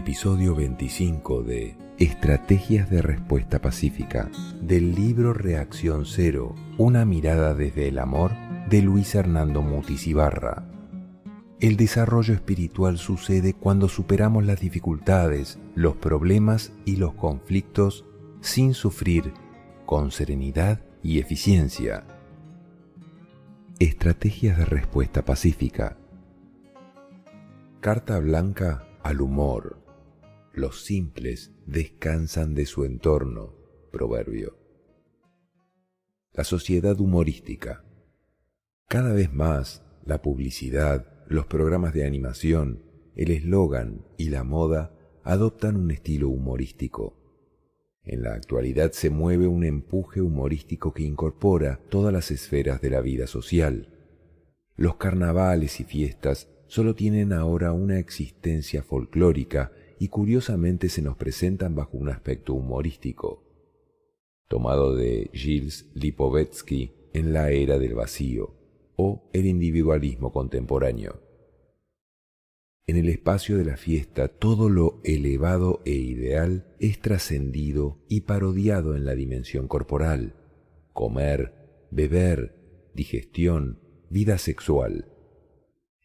Episodio 25 de Estrategias de Respuesta Pacífica, del libro Reacción Cero, una mirada desde el amor, de Luis Hernando Mutis Ibarra. El desarrollo espiritual sucede cuando superamos las dificultades, los problemas y los conflictos sin sufrir, con serenidad y eficiencia. Estrategias de respuesta pacífica. Carta blanca al humor. Los simples descansan de su entorno. Proverbio. La sociedad humorística. Cada vez más, la publicidad, los programas de animación, el eslogan y la moda adoptan un estilo humorístico. En la actualidad se mueve un empuje humorístico que incorpora todas las esferas de la vida social. Los carnavales y fiestas solo tienen ahora una existencia folclórica y curiosamente se nos presentan bajo un aspecto humorístico, tomado de Gilles Lipovetsky en La Era del Vacío o el individualismo contemporáneo. En el espacio de la fiesta todo lo elevado e ideal es trascendido y parodiado en la dimensión corporal: comer, beber, digestión, vida sexual.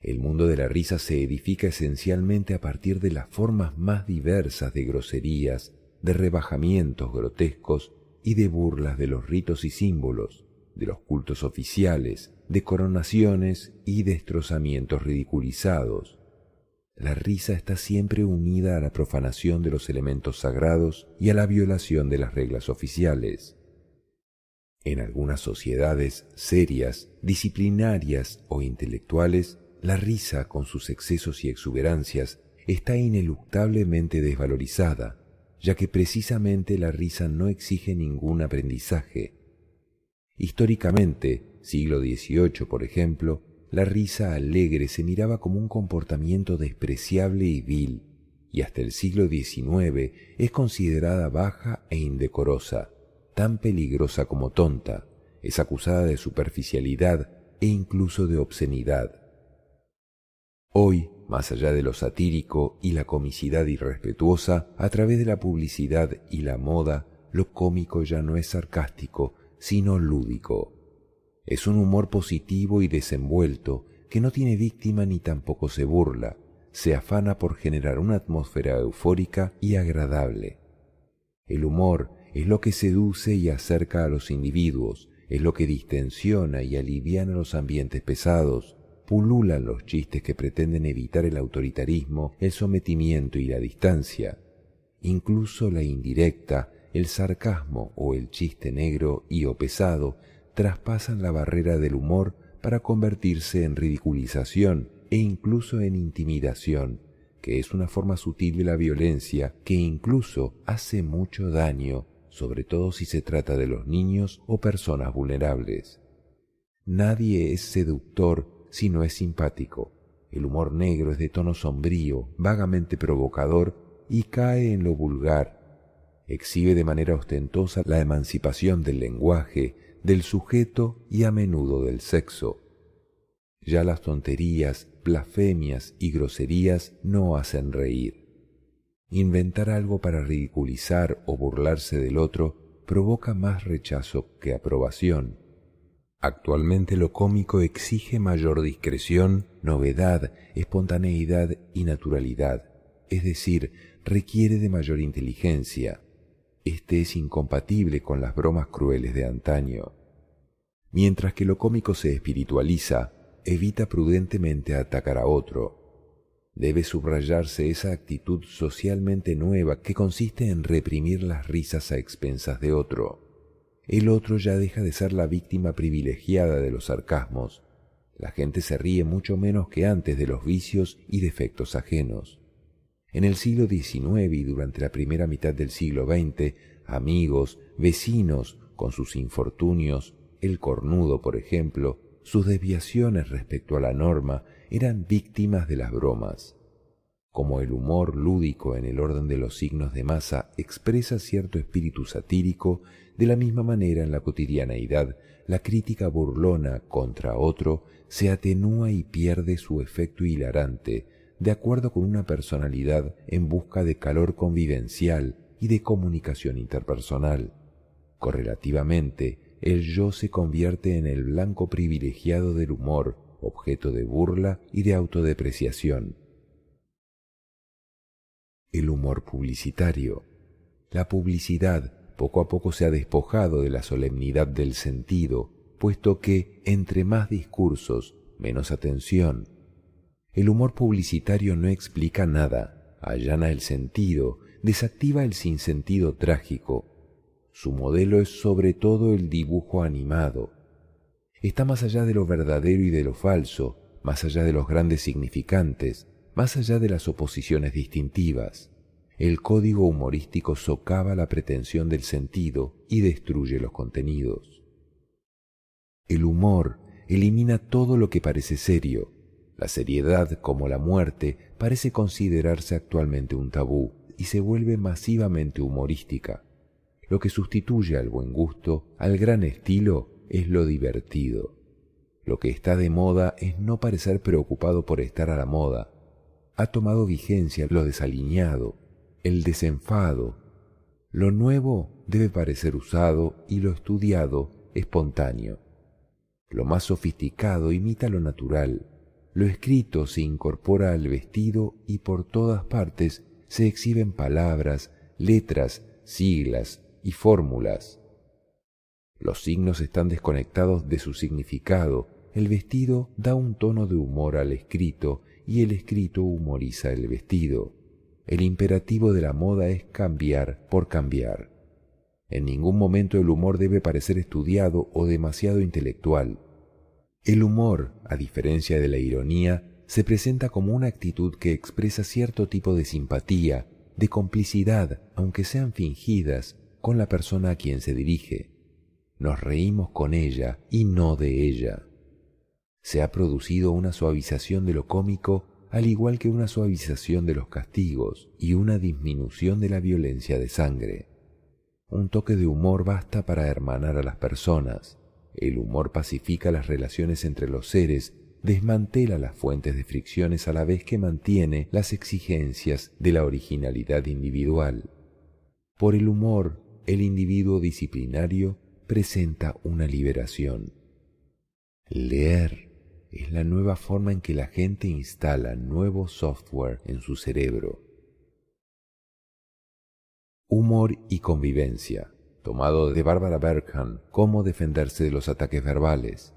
El mundo de la risa se edifica esencialmente a partir de las formas más diversas de groserías, de rebajamientos grotescos y de burlas de los ritos y símbolos, de los cultos oficiales, de coronaciones y destrozamientos ridiculizados. La risa está siempre unida a la profanación de los elementos sagrados y a la violación de las reglas oficiales. En algunas sociedades serias, disciplinarias o intelectuales, la risa, con sus excesos y exuberancias, está ineluctablemente desvalorizada, ya que precisamente la risa no exige ningún aprendizaje. Históricamente, siglo XVIII, por ejemplo, la risa alegre se miraba como un comportamiento despreciable y vil, y hasta el siglo XIX es considerada baja e indecorosa, tan peligrosa como tonta, es acusada de superficialidad e incluso de obscenidad. Hoy, más allá de lo satírico y la comicidad irrespetuosa, a través de la publicidad y la moda, lo cómico ya no es sarcástico, sino lúdico. Es un humor positivo y desenvuelto que no tiene víctima ni tampoco se burla, se afana por generar una atmósfera eufórica y agradable. El humor es lo que seduce y acerca a los individuos, es lo que distensiona y aliviana los ambientes pesados. Pululan los chistes que pretenden evitar el autoritarismo, el sometimiento y la distancia. Incluso la indirecta, el sarcasmo o el chiste negro y o pesado traspasan la barrera del humor para convertirse en ridiculización e incluso en intimidación, que es una forma sutil de la violencia que incluso hace mucho daño, sobre todo si se trata de los niños o personas vulnerables. Nadie es seductor si no es simpático. El humor negro es de tono sombrío, vagamente provocador y cae en lo vulgar. Exhibe de manera ostentosa la emancipación del lenguaje, del sujeto y a menudo del sexo. Ya las tonterías, blasfemias y groserías no hacen reír. Inventar algo para ridiculizar o burlarse del otro provoca más rechazo que aprobación. Actualmente lo cómico exige mayor discreción, novedad, espontaneidad y naturalidad, es decir, requiere de mayor inteligencia. Este es incompatible con las bromas crueles de antaño. Mientras que lo cómico se espiritualiza, evita prudentemente atacar a otro. Debe subrayarse esa actitud socialmente nueva que consiste en reprimir las risas a expensas de otro. El otro ya deja de ser la víctima privilegiada de los sarcasmos. La gente se ríe mucho menos que antes de los vicios y defectos ajenos. En el siglo XIX y durante la primera mitad del siglo XX, amigos, vecinos, con sus infortunios, el cornudo, por ejemplo, sus desviaciones respecto a la norma, eran víctimas de las bromas. Como el humor lúdico en el orden de los signos de masa expresa cierto espíritu satírico, de la misma manera en la cotidianeidad, la crítica burlona contra otro se atenúa y pierde su efecto hilarante, de acuerdo con una personalidad en busca de calor convivencial y de comunicación interpersonal. Correlativamente, el yo se convierte en el blanco privilegiado del humor, objeto de burla y de autodepreciación. El humor publicitario. La publicidad poco a poco se ha despojado de la solemnidad del sentido, puesto que, entre más discursos, menos atención. El humor publicitario no explica nada, allana el sentido, desactiva el sinsentido trágico. Su modelo es sobre todo el dibujo animado. Está más allá de lo verdadero y de lo falso, más allá de los grandes significantes, más allá de las oposiciones distintivas. El código humorístico socava la pretensión del sentido y destruye los contenidos. El humor elimina todo lo que parece serio. La seriedad, como la muerte, parece considerarse actualmente un tabú y se vuelve masivamente humorística. Lo que sustituye al buen gusto, al gran estilo, es lo divertido. Lo que está de moda es no parecer preocupado por estar a la moda. Ha tomado vigencia lo desaliñado, el desenfado. Lo nuevo debe parecer usado y lo estudiado espontáneo. Lo más sofisticado imita lo natural. Lo escrito se incorpora al vestido y por todas partes se exhiben palabras, letras, siglas y fórmulas. Los signos están desconectados de su significado. El vestido da un tono de humor al escrito y el escrito humoriza el vestido. El imperativo de la moda es cambiar por cambiar. En ningún momento el humor debe parecer estudiado o demasiado intelectual. El humor, a diferencia de la ironía, se presenta como una actitud que expresa cierto tipo de simpatía, de complicidad, aunque sean fingidas, con la persona a quien se dirige. Nos reímos con ella y no de ella. Se ha producido una suavización de lo cómico, al igual que una suavización de los castigos y una disminución de la violencia de sangre. Un toque de humor basta para hermanar a las personas. El humor pacifica las relaciones entre los seres, desmantela las fuentes de fricciones a la vez que mantiene las exigencias de la originalidad individual. Por el humor, el individuo disciplinario presenta una liberación. Leer es la nueva forma en que la gente instala nuevo software en su cerebro. Humor y convivencia, tomado de Barbara Berkham, Cómo defenderse de los ataques verbales.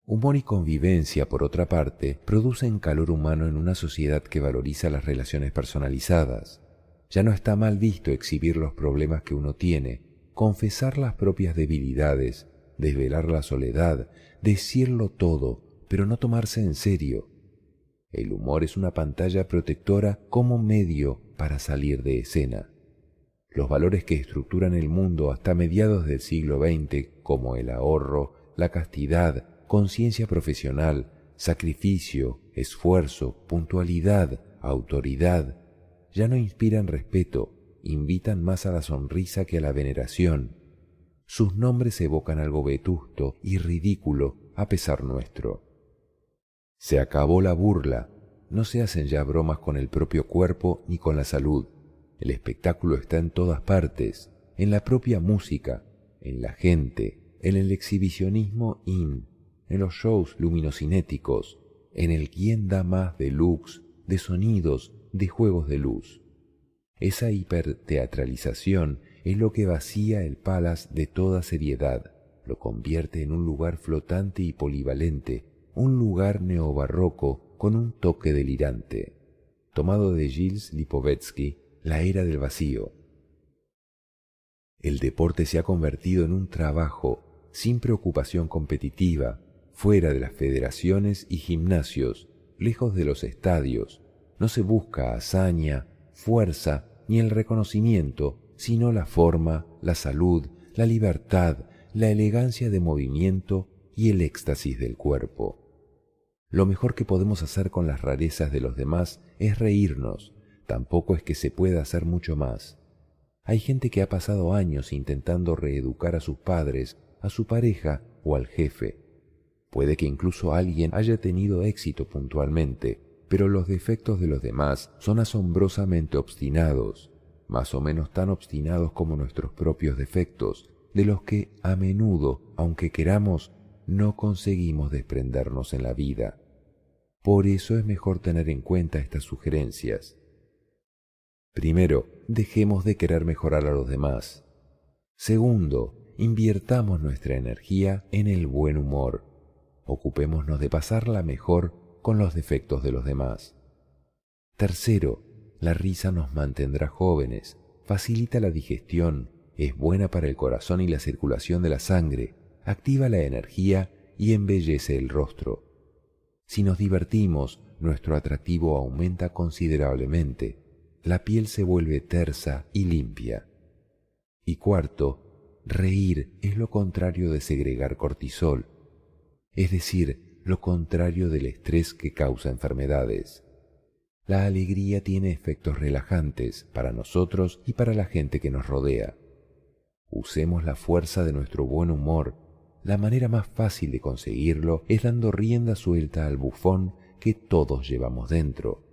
Humor y convivencia, por otra parte, producen calor humano en una sociedad que valoriza las relaciones personalizadas. Ya no está mal visto exhibir los problemas que uno tiene, confesar las propias debilidades, desvelar la soledad, decirlo todo, pero no tomarse en serio. El humor es una pantalla protectora como medio para salir de escena. Los valores que estructuran el mundo hasta mediados del siglo XX, como el ahorro, la castidad, conciencia profesional, sacrificio, esfuerzo, puntualidad, autoridad, ya no inspiran respeto, invitan más a la sonrisa que a la veneración. Sus nombres evocan algo vetusto y ridículo a pesar nuestro. Se acabó la burla, no se hacen ya bromas con el propio cuerpo ni con la salud. El espectáculo está en todas partes, en la propia música, en la gente, en el exhibicionismo en los shows luminocinéticos, en el quién da más de looks, de sonidos, de juegos de luz. Esa hiperteatralización es lo que vacía el Palace de toda seriedad, lo convierte en un lugar flotante y polivalente, un lugar neobarroco con un toque delirante. Tomado de Gilles Lipovetsky, La era del vacío. El deporte se ha convertido en un trabajo sin preocupación competitiva, fuera de las federaciones y gimnasios, lejos de los estadios. No se busca hazaña, fuerza ni el reconocimiento, sino la forma, la salud, la libertad, la elegancia de movimiento y el éxtasis del cuerpo. Lo mejor que podemos hacer con las rarezas de los demás es reírnos. Tampoco es que se pueda hacer mucho más. Hay gente que ha pasado años intentando reeducar a sus padres, a su pareja o al jefe. Puede que incluso alguien haya tenido éxito puntualmente, pero los defectos de los demás son asombrosamente obstinados, más o menos tan obstinados como nuestros propios defectos, de los que a menudo, aunque queramos, no conseguimos desprendernos en la vida. Por eso es mejor tener en cuenta estas sugerencias. Primero, dejemos de querer mejorar a los demás. Segundo, invirtamos nuestra energía en el buen humor. Ocupémonos de pasarla mejor con los defectos de los demás. Tercero, la risa nos mantendrá jóvenes, facilita la digestión, es buena para el corazón y la circulación de la sangre, activa la energía y embellece el rostro. Si nos divertimos, nuestro atractivo aumenta considerablemente, la piel se vuelve tersa y limpia. Y cuarto, reír es lo contrario de segregar cortisol, es decir, lo contrario del estrés que causa enfermedades. La alegría tiene efectos relajantes para nosotros y para la gente que nos rodea. Usemos la fuerza de nuestro buen humor. La manera más fácil de conseguirlo es dando rienda suelta al bufón que todos llevamos dentro.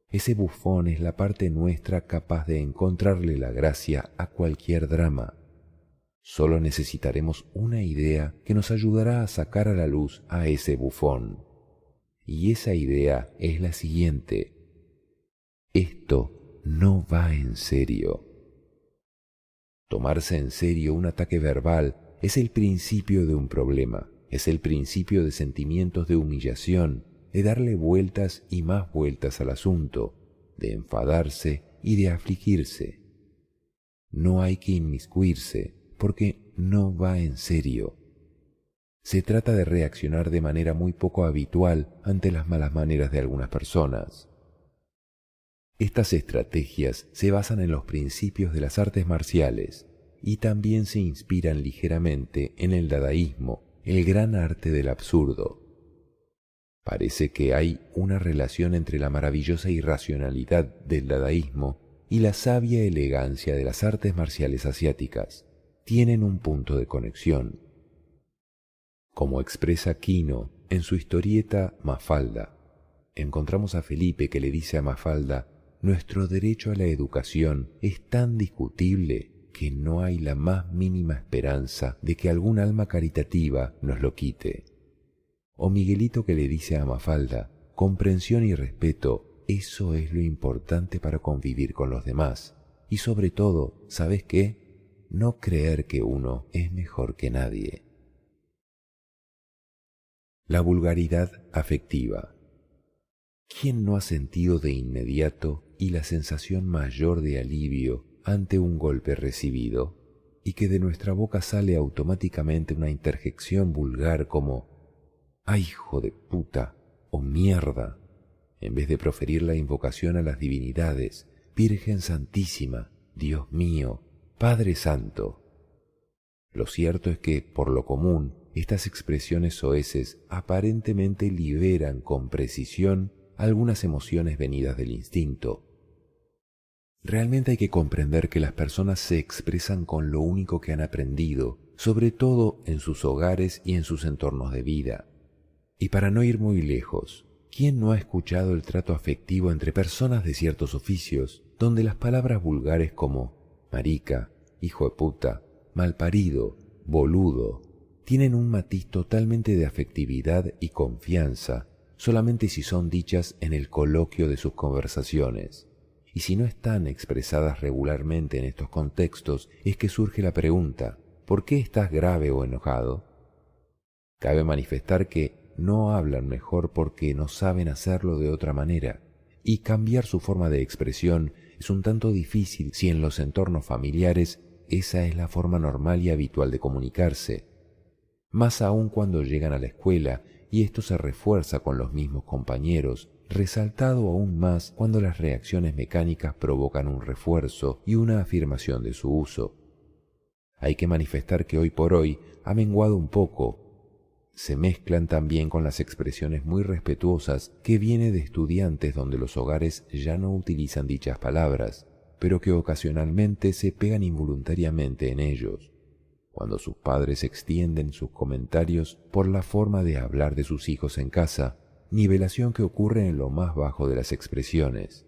Ese bufón es la parte nuestra capaz de encontrarle la gracia a cualquier drama. Solo necesitaremos una idea que nos ayudará a sacar a la luz a ese bufón. Y esa idea es la siguiente: esto no va en serio. Tomarse en serio un ataque verbal es el principio de un problema, es el principio de sentimientos de humillación, de darle vueltas y más vueltas al asunto, de enfadarse y de afligirse. No hay que inmiscuirse, porque no va en serio. Se trata de reaccionar de manera muy poco habitual ante las malas maneras de algunas personas. Estas estrategias se basan en los principios de las artes marciales y también se inspiran ligeramente en el dadaísmo, el gran arte del absurdo. Parece que hay una relación entre la maravillosa irracionalidad del dadaísmo y la sabia elegancia de las artes marciales asiáticas. Tienen un punto de conexión. Como expresa Quino en su historieta Mafalda, encontramos a Felipe que le dice a Mafalda: nuestro derecho a la educación es tan discutible que no hay la más mínima esperanza de que algún alma caritativa nos lo quite. O Miguelito que le dice a Mafalda: comprensión y respeto, eso es lo importante para convivir con los demás. Y sobre todo, ¿sabes qué? No creer que uno es mejor que nadie. La vulgaridad afectiva. ¿Quién no ha sentido de inmediato y la sensación mayor de alivio ante un golpe recibido, y que de nuestra boca sale automáticamente una interjección vulgar como ¡ay, hijo de puta! O mierda, en vez de proferir la invocación a las divinidades, Virgen Santísima, Dios mío, Padre Santo? Lo cierto es que, por lo común, estas expresiones soeces aparentemente liberan con precisión algunas emociones venidas del instinto. Realmente hay que comprender que las personas se expresan con lo único que han aprendido, sobre todo en sus hogares y en sus entornos de vida. Y para no ir muy lejos, ¿quién no ha escuchado el trato afectivo entre personas de ciertos oficios, donde las palabras vulgares como marica, hijo de puta, malparido, boludo, tienen un matiz totalmente de afectividad y confianza, solamente si son dichas en el coloquio de sus conversaciones? Y si no están expresadas regularmente en estos contextos, es que surge la pregunta: ¿por qué estás grave o enojado? Cabe manifestar que no hablan mejor porque no saben hacerlo de otra manera, y cambiar su forma de expresión es un tanto difícil si en los entornos familiares esa es la forma normal y habitual de comunicarse. Más aún cuando llegan a la escuela y esto se refuerza con los mismos compañeros, resaltado aún más cuando las reacciones mecánicas provocan un refuerzo y una afirmación de su uso. Hay que manifestar que hoy por hoy ha menguado un poco. Se mezclan también con las expresiones muy respetuosas que viene de estudiantes donde los hogares ya no utilizan dichas palabras, pero que ocasionalmente se pegan involuntariamente en ellos, cuando sus padres extienden sus comentarios por la forma de hablar de sus hijos en casa, nivelación que ocurre en lo más bajo de las expresiones.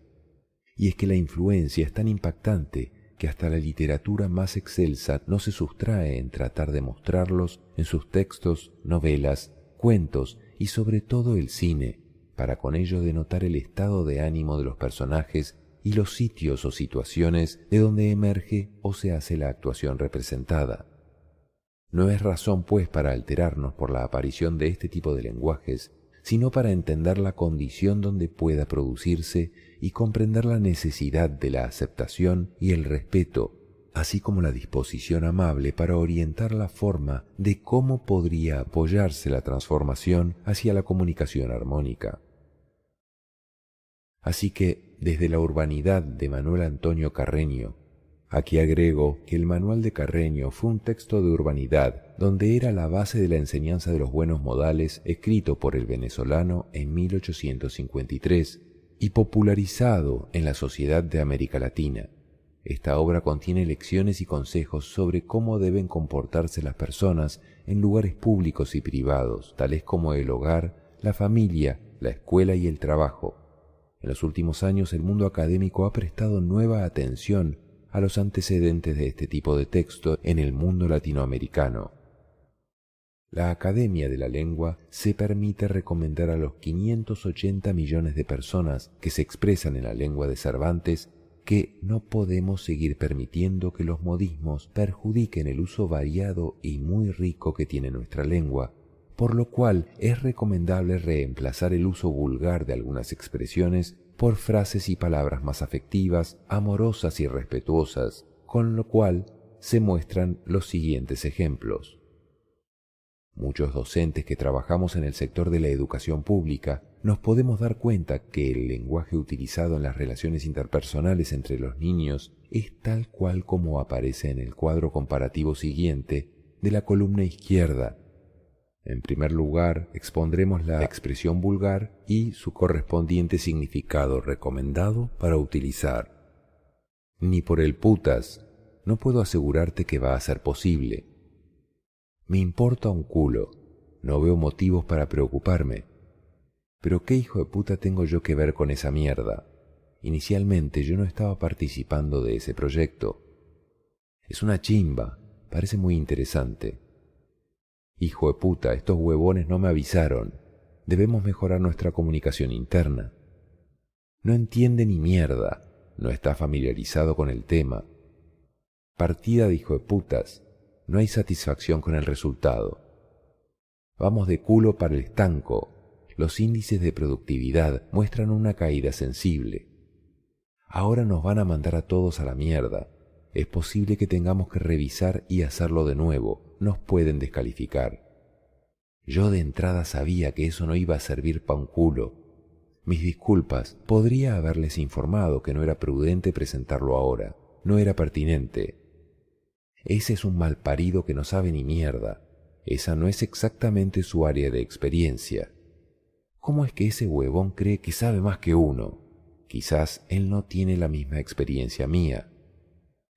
Y es que la influencia es tan impactante que hasta la literatura más excelsa no se sustrae en tratar de mostrarlos en sus textos, novelas, cuentos y sobre todo el cine, para con ello denotar el estado de ánimo de los personajes y los sitios o situaciones de donde emerge o se hace la actuación representada. No es razón, pues, para alterarnos por la aparición de este tipo de lenguajes, sino para entender la condición donde pueda producirse y comprender la necesidad de la aceptación y el respeto, así como la disposición amable para orientar la forma de cómo podría apoyarse la transformación hacia la comunicación armónica. Así que, desde la urbanidad de Manuel Antonio Carreño, aquí agrego que el Manual de Carreño fue un texto de urbanidad donde era la base de la enseñanza de los buenos modales escrito por el venezolano en 1853 y popularizado en la sociedad de América Latina. Esta obra contiene lecciones y consejos sobre cómo deben comportarse las personas en lugares públicos y privados, tales como el hogar, la familia, la escuela y el trabajo. En los últimos años el mundo académico ha prestado nueva atención a los antecedentes de este tipo de texto en el mundo latinoamericano. La Academia de la Lengua se permite recomendar a los 580 millones de personas que se expresan en la lengua de Cervantes que no podemos seguir permitiendo que los modismos perjudiquen el uso variado y muy rico que tiene nuestra lengua, por lo cual es recomendable reemplazar el uso vulgar de algunas expresiones por frases y palabras más afectivas, amorosas y respetuosas, con lo cual se muestran los siguientes ejemplos. Muchos docentes que trabajamos en el sector de la educación pública nos podemos dar cuenta que el lenguaje utilizado en las relaciones interpersonales entre los niños es tal cual como aparece en el cuadro comparativo siguiente de la columna izquierda. En primer lugar, expondremos la expresión vulgar y su correspondiente significado recomendado para utilizar. Ni por el putas, no puedo asegurarte que va a ser posible. Me importa un culo, no veo motivos para preocuparme. Pero ¿qué hijo de puta tengo yo que ver con esa mierda? Inicialmente yo no estaba participando de ese proyecto. Es una chimba, parece muy interesante. Hijo de puta, estos huevones no me avisaron. Debemos mejorar nuestra comunicación interna. No entiende ni mierda, no está familiarizado con el tema. Partida de hijo de putas, no hay satisfacción con el resultado. Vamos de culo para el estanco. Los índices de productividad muestran una caída sensible. Ahora nos van a mandar a todos a la mierda. Es posible que tengamos que revisar y hacerlo de nuevo. Nos pueden descalificar. Yo de entrada sabía que eso no iba a servir pa' un culo. Mis disculpas, podría haberles informado que no era prudente presentarlo ahora. No era pertinente. Ese es un malparido que no sabe ni mierda. Esa no es exactamente su área de experiencia. ¿Cómo es que ese huevón cree que sabe más que uno? Quizás él no tiene la misma experiencia mía.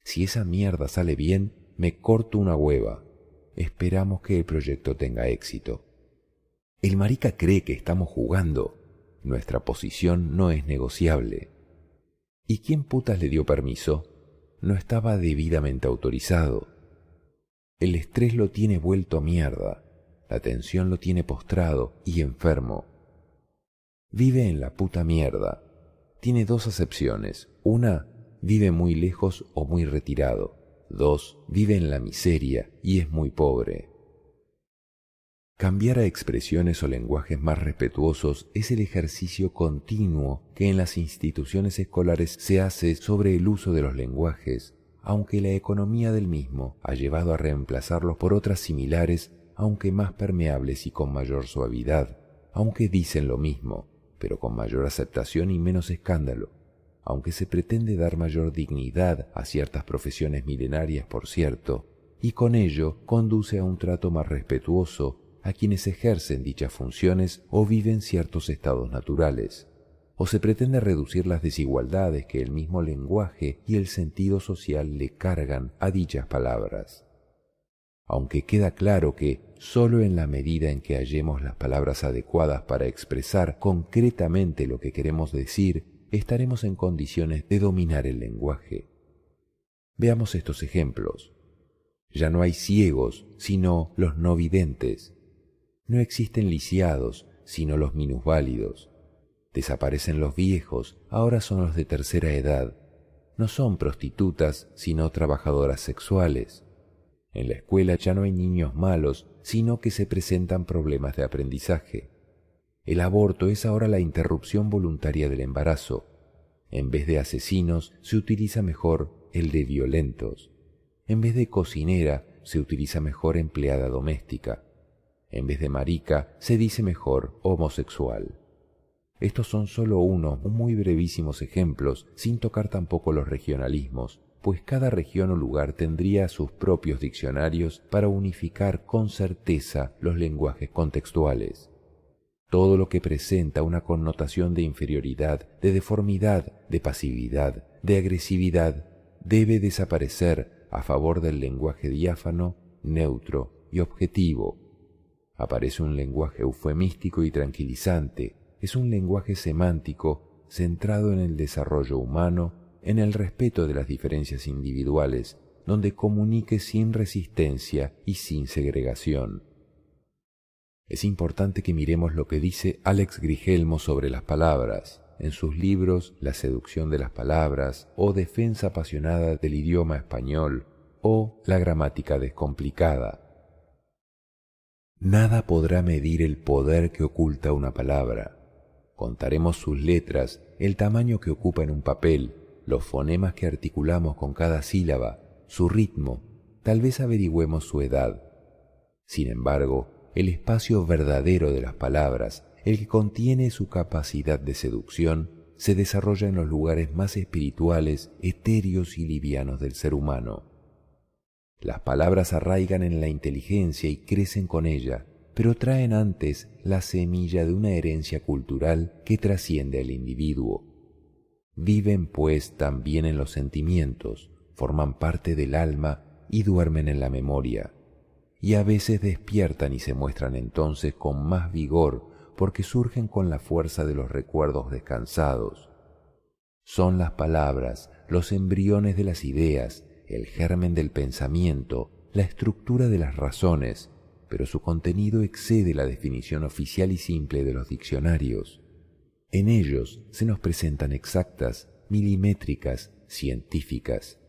Si esa mierda sale bien, me corto una hueva. Esperamos que el proyecto tenga éxito. El marica cree que estamos jugando. Nuestra posición no es negociable. ¿Y quién putas le dio permiso? No estaba debidamente autorizado. El estrés lo tiene vuelto mierda. La tensión lo tiene postrado y enfermo. Vive en la puta mierda. Tiene dos acepciones. Una, vive muy lejos o muy retirado. 2. Vive en la miseria y es muy pobre. Cambiar a expresiones o lenguajes más respetuosos es el ejercicio continuo que en las instituciones escolares se hace sobre el uso de los lenguajes, aunque la economía del mismo ha llevado a reemplazarlos por otras similares, aunque más permeables y con mayor suavidad, aunque dicen lo mismo, pero con mayor aceptación y menos escándalo. Aunque se pretende dar mayor dignidad a ciertas profesiones milenarias, por cierto, y con ello conduce a un trato más respetuoso a quienes ejercen dichas funciones o viven ciertos estados naturales, o se pretende reducir las desigualdades que el mismo lenguaje y el sentido social le cargan a dichas palabras. aunque queda claro que solo en la medida en que hallemos las palabras adecuadas para expresar concretamente lo que queremos decir, estaremos en condiciones de dominar el lenguaje. Veamos estos ejemplos. Ya no hay ciegos, sino los no videntes. No existen lisiados, sino los minusválidos. Desaparecen los viejos, ahora son los de tercera edad. No son prostitutas, sino trabajadoras sexuales. En la escuela ya no hay niños malos, sino que se presentan problemas de aprendizaje. El aborto es ahora la interrupción voluntaria del embarazo. En vez de asesinos, se utiliza mejor el de violentos. En vez de cocinera, se utiliza mejor empleada doméstica. En vez de marica, se dice mejor homosexual. Estos son solo unos muy brevísimos ejemplos, sin tocar tampoco los regionalismos, pues cada región o lugar tendría sus propios diccionarios para unificar con certeza los lenguajes contextuales. Todo lo que presenta una connotación de inferioridad, de deformidad, de pasividad, de agresividad, debe desaparecer a favor del lenguaje diáfano, neutro y objetivo. Aparece un lenguaje eufemístico y tranquilizante, es un lenguaje semántico centrado en el desarrollo humano, en el respeto de las diferencias individuales, donde comunique sin resistencia y sin segregación. Es importante que miremos lo que dice Alex Grigelmo sobre las palabras, en sus libros La seducción de las palabras o Defensa apasionada del idioma español o La gramática descomplicada. Nada podrá medir el poder que oculta una palabra. Contaremos sus letras, el tamaño que ocupa en un papel, los fonemas que articulamos con cada sílaba, su ritmo, tal vez averigüemos su edad. Sin embargo, el espacio verdadero de las palabras, el que contiene su capacidad de seducción, se desarrolla en los lugares más espirituales, etéreos y livianos del ser humano. Las palabras arraigan en la inteligencia y crecen con ella, pero traen antes la semilla de una herencia cultural que trasciende al individuo. Viven, pues, también en los sentimientos, forman parte del alma y duermen en la memoria, y a veces despiertan y se muestran entonces con más vigor porque surgen con la fuerza de los recuerdos descansados. Son las palabras, los embriones de las ideas, el germen del pensamiento, la estructura de las razones, pero su contenido excede la definición oficial y simple de los diccionarios. En ellos se nos presentan exactas, milimétricas, científicas.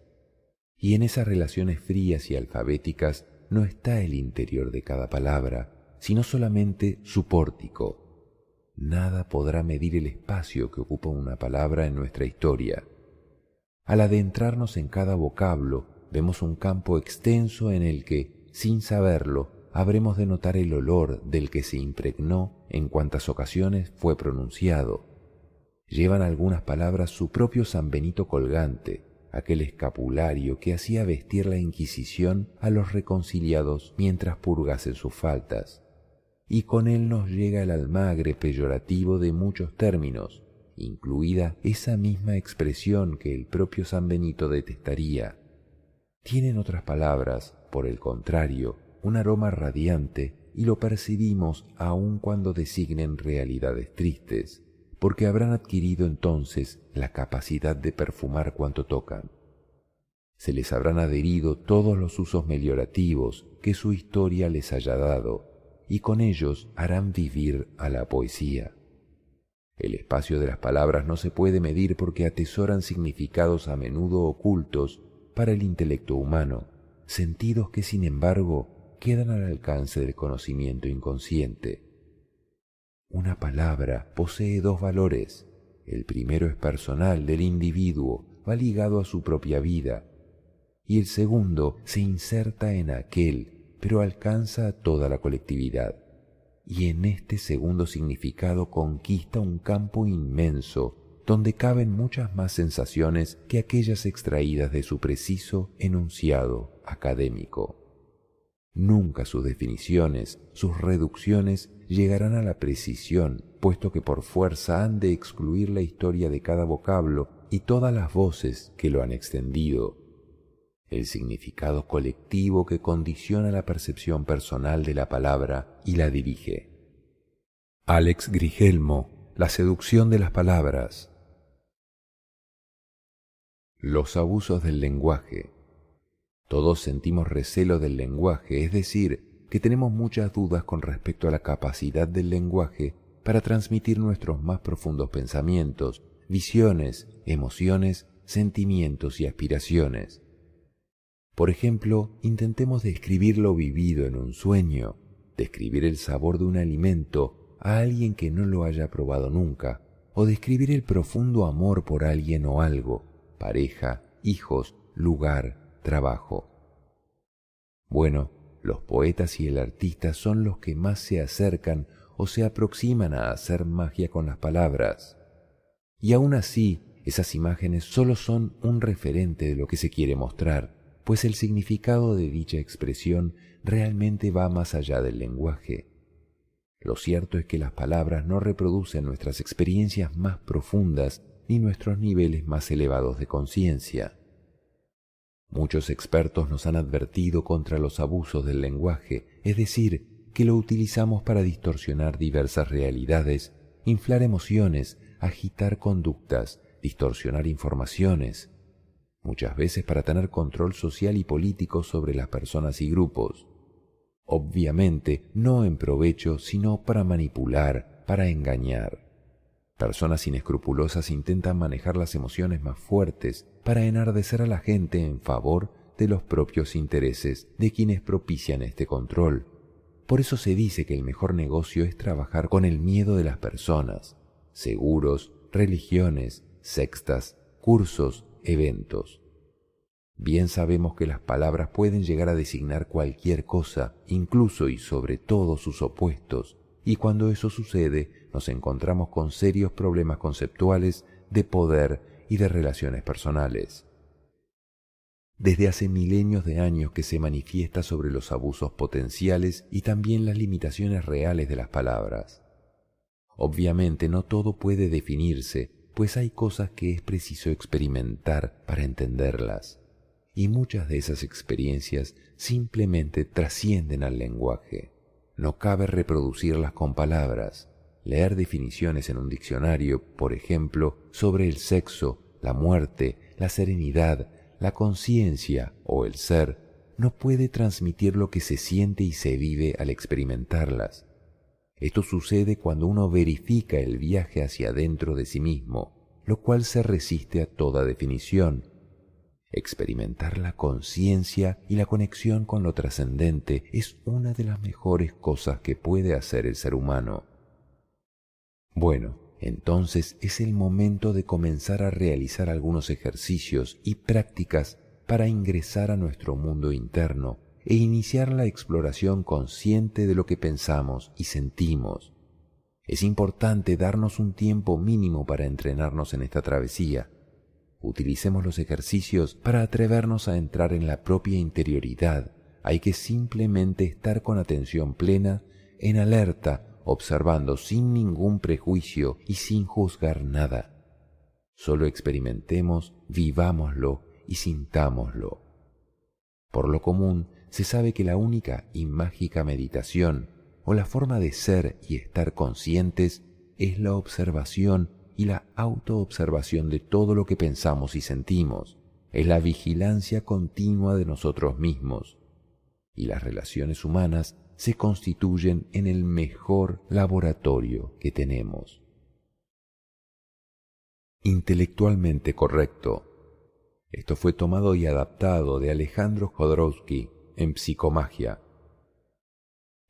Y en esas relaciones frías y alfabéticas no está el interior de cada palabra, sino solamente su pórtico. Nada podrá medir el espacio que ocupa una palabra en nuestra historia. Al adentrarnos en cada vocablo, vemos un campo extenso en el que, sin saberlo, habremos de notar el olor del que se impregnó en cuantas ocasiones fue pronunciado. Llevan algunas palabras su propio San Benito colgante, aquel escapulario que hacía vestir la Inquisición a los reconciliados mientras purgasen sus faltas. Y con él nos llega el almagre peyorativo de muchos términos, incluida esa misma expresión que el propio San Benito detestaría. Tienen otras palabras, por el contrario, un aroma radiante y lo percibimos aun cuando designen realidades tristes, porque habrán adquirido entonces la capacidad de perfumar cuanto tocan. Se les habrán adherido todos los usos meliorativos que su historia les haya dado, y con ellos harán vivir a la poesía. El espacio de las palabras no se puede medir porque atesoran significados a menudo ocultos para el intelecto humano, sentidos que sin embargo quedan al alcance del conocimiento inconsciente. Una palabra posee dos valores. El primero es personal, del individuo, va ligado a su propia vida, y el segundo se inserta en aquel, pero alcanza a toda la colectividad, y en este segundo significado conquista un campo inmenso donde caben muchas más sensaciones que aquellas extraídas de su preciso enunciado académico. Nunca sus definiciones, sus reducciones llegarán a la precisión, puesto que por fuerza han de excluir la historia de cada vocablo y todas las voces que lo han extendido. el significado colectivo que condiciona la percepción personal de la palabra y la dirige. Alex Grigelmo, La seducción de las palabras. Los abusos del lenguaje. Todos sentimos recelo del lenguaje, es decir, que tenemos muchas dudas con respecto a la capacidad del lenguaje para transmitir nuestros más profundos pensamientos, visiones, emociones, sentimientos y aspiraciones. Por ejemplo, intentemos describir lo vivido en un sueño, describir el sabor de un alimento a alguien que no lo haya probado nunca, o describir el profundo amor por alguien o algo, pareja, hijos, lugar, trabajo. Bueno, los poetas y el artista son los que más se acercan o se aproximan a hacer magia con las palabras. Y aún así, esas imágenes solo son un referente de lo que se quiere mostrar, pues el significado de dicha expresión realmente va más allá del lenguaje. Lo cierto es que las palabras no reproducen nuestras experiencias más profundas ni nuestros niveles más elevados de conciencia. Muchos expertos nos han advertido contra los abusos del lenguaje, es decir, que lo utilizamos para distorsionar diversas realidades, inflar emociones, agitar conductas, distorsionar informaciones, muchas veces para tener control social y político sobre las personas y grupos. Obviamente, no en provecho, sino para manipular, para engañar. Personas inescrupulosas intentan manejar las emociones más fuertes para enardecer a la gente en favor de los propios intereses de quienes propician este control. Por eso se dice que el mejor negocio es trabajar con el miedo de las personas, seguros, religiones, sectas, cursos, eventos. Bien sabemos que las palabras pueden llegar a designar cualquier cosa, incluso y sobre todo sus opuestos, y cuando eso sucede nos encontramos con serios problemas conceptuales de poder y de relaciones personales. Desde hace milenios de años que se manifiesta sobre los abusos potenciales y también las limitaciones reales de las palabras. Obviamente no todo puede definirse, pues hay cosas que es preciso experimentar para entenderlas, y muchas de esas experiencias simplemente trascienden al lenguaje. No cabe reproducirlas con palabras. Leer definiciones en un diccionario, por ejemplo, sobre el sexo, la muerte, la serenidad, la conciencia o el ser, no puede transmitir lo que se siente y se vive al experimentarlas. Esto sucede cuando uno verifica el viaje hacia adentro de sí mismo, lo cual se resiste a toda definición. Experimentar la conciencia y la conexión con lo trascendente es una de las mejores cosas que puede hacer el ser humano. Bueno, entonces es el momento de comenzar a realizar algunos ejercicios y prácticas para ingresar a nuestro mundo interno e iniciar la exploración consciente de lo que pensamos y sentimos. Es importante darnos un tiempo mínimo para entrenarnos en esta travesía. Utilicemos los ejercicios para atrevernos a entrar en la propia interioridad. Hay que simplemente estar con atención plena, en alerta, observando sin ningún prejuicio y sin juzgar nada. Solo experimentemos, vivámoslo y sintámoslo. Por lo común, se sabe que la única y mágica meditación, o la forma de ser y estar conscientes, es la observación y la autoobservación de todo lo que pensamos y sentimos. Es la vigilancia continua de nosotros mismos. Y las relaciones humanas se constituyen en el mejor laboratorio que tenemos. Intelectualmente correcto. Esto fue tomado y adaptado de Alejandro Jodorowsky en Psicomagia.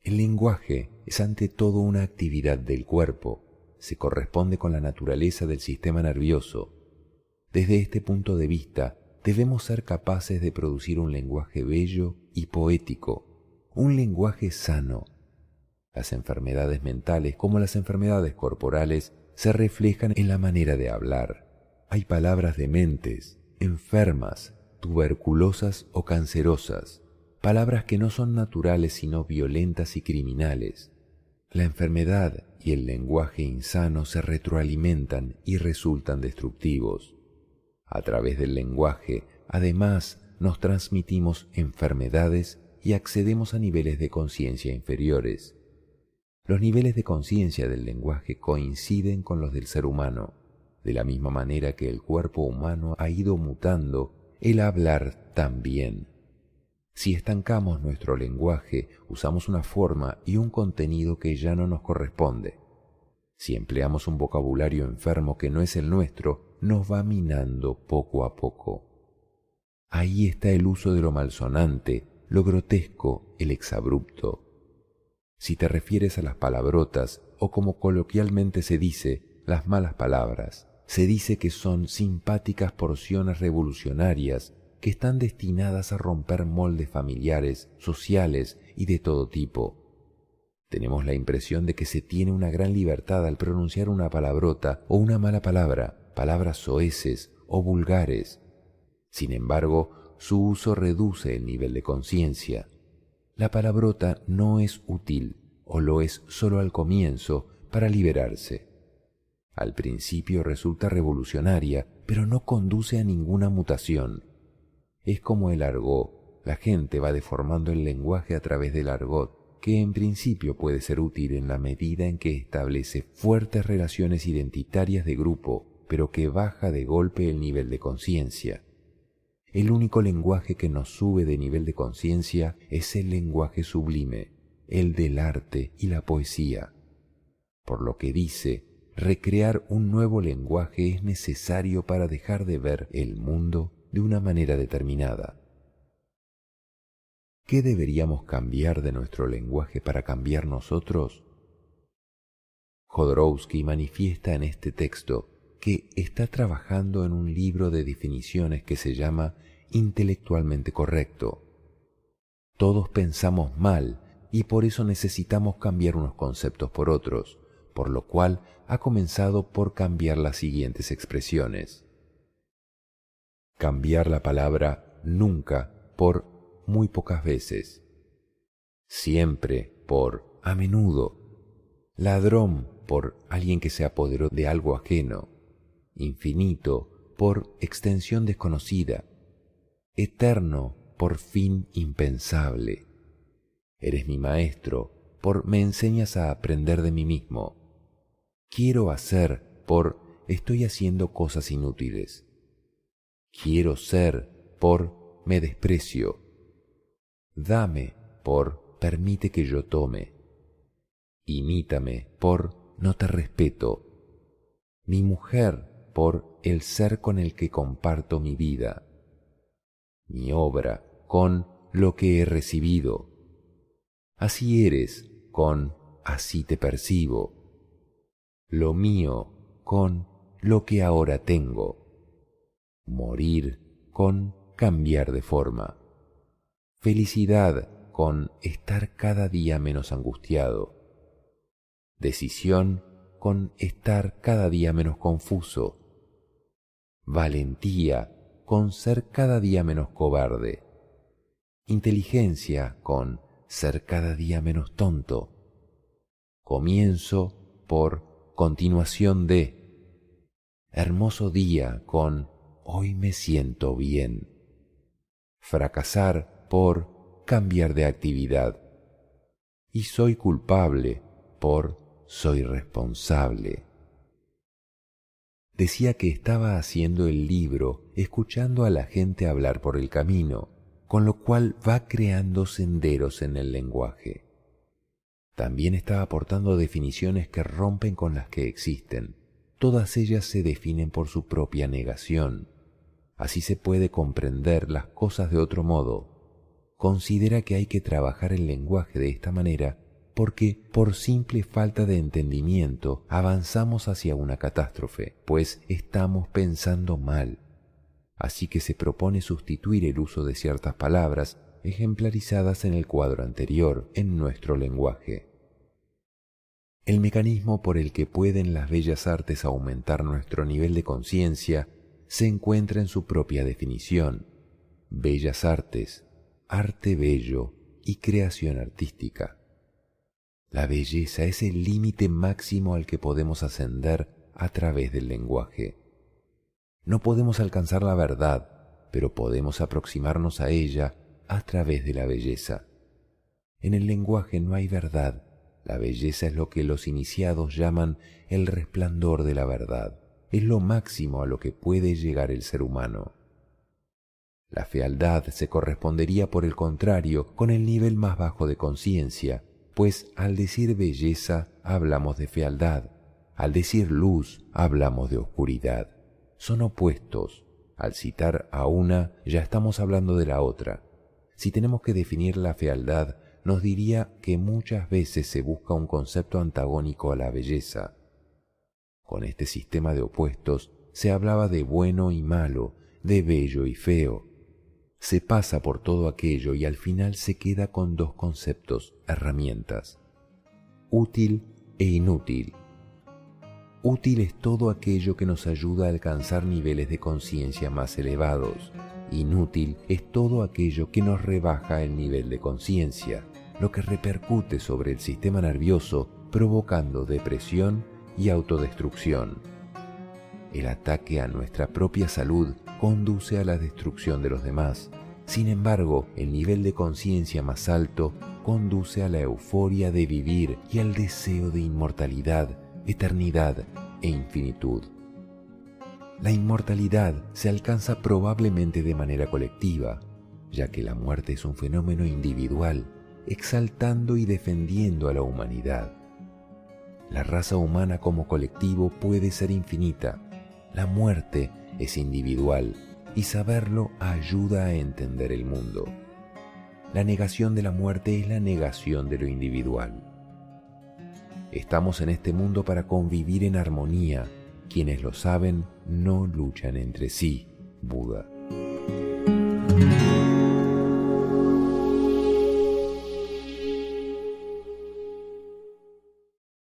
El lenguaje es ante todo una actividad del cuerpo. Se corresponde con la naturaleza del sistema nervioso. Desde este punto de vista, debemos ser capaces de producir un lenguaje bello y poético, un lenguaje sano. Las enfermedades mentales, como las enfermedades corporales, se reflejan en la manera de hablar. Hay palabras dementes, enfermas, tuberculosas o cancerosas, palabras que no son naturales sino violentas y criminales. La enfermedad y el lenguaje insano se retroalimentan y resultan destructivos. A través del lenguaje, además, nos transmitimos enfermedades y accedemos a niveles de conciencia inferiores. Los niveles de conciencia del lenguaje coinciden con los del ser humano. De la misma manera que el cuerpo humano ha ido mutando, el hablar también. Si estancamos nuestro lenguaje, usamos una forma y un contenido que ya no nos corresponde. Si empleamos un vocabulario enfermo que no es el nuestro, nos va minando poco a poco. Ahí está el uso de lo malsonante, lo grotesco, el exabrupto. Si te refieres a las palabrotas, o como coloquialmente se dice, las malas palabras, se dice que son simpáticas porciones revolucionarias que están destinadas a romper moldes familiares, sociales y de todo tipo. Tenemos la impresión de que se tiene una gran libertad al pronunciar una palabrota o una mala palabra, palabras soeces o vulgares. Sin embargo, su uso reduce el nivel de conciencia. La palabrota no es útil, o lo es solo al comienzo, para liberarse. Al principio resulta revolucionaria, pero no conduce a ninguna mutación. Es como el argot, la gente va deformando el lenguaje a través del argot, que en principio puede ser útil en la medida en que establece fuertes relaciones identitarias de grupo, pero que baja de golpe el nivel de conciencia. El único lenguaje que nos sube de nivel de conciencia es el lenguaje sublime, el del arte y la poesía. Por lo que dice, recrear un nuevo lenguaje es necesario para dejar de ver el mundo de una manera determinada. ¿Qué deberíamos cambiar de nuestro lenguaje para cambiar nosotros? Jodorowsky manifiesta en este texto que está trabajando en un libro de definiciones que se llama Intelectualmente Correcto. Todos pensamos mal y por eso necesitamos cambiar unos conceptos por otros, por lo cual ha comenzado por cambiar las siguientes expresiones. Cambiar la palabra nunca por muy pocas veces, siempre por a menudo, ladrón por alguien que se apoderó de algo ajeno, infinito por extensión desconocida, eterno por fin impensable. Eres mi maestro por me enseñas a aprender de mí mismo. Quiero hacer por estoy haciendo cosas inútiles. Quiero ser por me desprecio. Dame por permite que yo tome. Imítame por no te respeto. Mi mujer por el ser con el que comparto mi vida. Mi obra con lo que he recibido. Así eres con así te percibo. Lo mío con lo que ahora tengo. Morir con cambiar de forma. Felicidad con estar cada día menos angustiado. Decisión con estar cada día menos confuso. Valentía con ser cada día menos cobarde. Inteligencia con ser cada día menos tonto. Comienzo por continuación de. Hermoso día con hoy me siento bien. Fracasar por cambiar de actividad. Y soy culpable por soy responsable. Decía que estaba haciendo el libro escuchando a la gente hablar por el camino, con lo cual va creando senderos en el lenguaje. También está aportando definiciones que rompen con las que existen. Todas ellas se definen por su propia negación. Así se puede comprender las cosas de otro modo. Considera que hay que trabajar el lenguaje de esta manera porque por simple falta de entendimiento avanzamos hacia una catástrofe, pues estamos pensando mal. Así que se propone sustituir el uso de ciertas palabras ejemplarizadas en el cuadro anterior en nuestro lenguaje. El mecanismo por el que pueden las bellas artes aumentar nuestro nivel de conciencia se encuentra en su propia definición. Bellas artes, arte bello y creación artística. La belleza es el límite máximo al que podemos ascender a través del lenguaje. No podemos alcanzar la verdad, pero podemos aproximarnos a ella a través de la belleza. En el lenguaje no hay verdad. La belleza es lo que los iniciados llaman el resplandor de la verdad. Es lo máximo a lo que puede llegar el ser humano. La fealdad se correspondería, por el contrario, con el nivel más bajo de conciencia, pues al decir belleza hablamos de fealdad, al decir luz hablamos de oscuridad. Son opuestos. Al citar a una ya estamos hablando de la otra. Si tenemos que definir la fealdad, nos diría que muchas veces se busca un concepto antagónico a la belleza. Con este sistema de opuestos se hablaba de bueno y malo, de bello y feo. Se pasa por todo aquello y al final se queda con dos conceptos, herramientas: útil e inútil. Útil es todo aquello que nos ayuda a alcanzar niveles de conciencia más elevados. Inútil es todo aquello que nos rebaja el nivel de conciencia, lo que repercute sobre el sistema nervioso, provocando depresión y autodestrucción. El ataque a nuestra propia salud conduce a la destrucción de los demás. Sin embargo, el nivel de conciencia más alto conduce a la euforia de vivir y al deseo de inmortalidad, eternidad e infinitud. La inmortalidad se alcanza probablemente de manera colectiva, ya que la muerte es un fenómeno individual, exaltando y defendiendo a la humanidad. La raza humana como colectivo puede ser infinita. La muerte es individual y saberlo ayuda a entender el mundo. La negación de la muerte es la negación de lo individual. Estamos en este mundo para convivir en armonía. Quienes lo saben no luchan entre sí. Buda.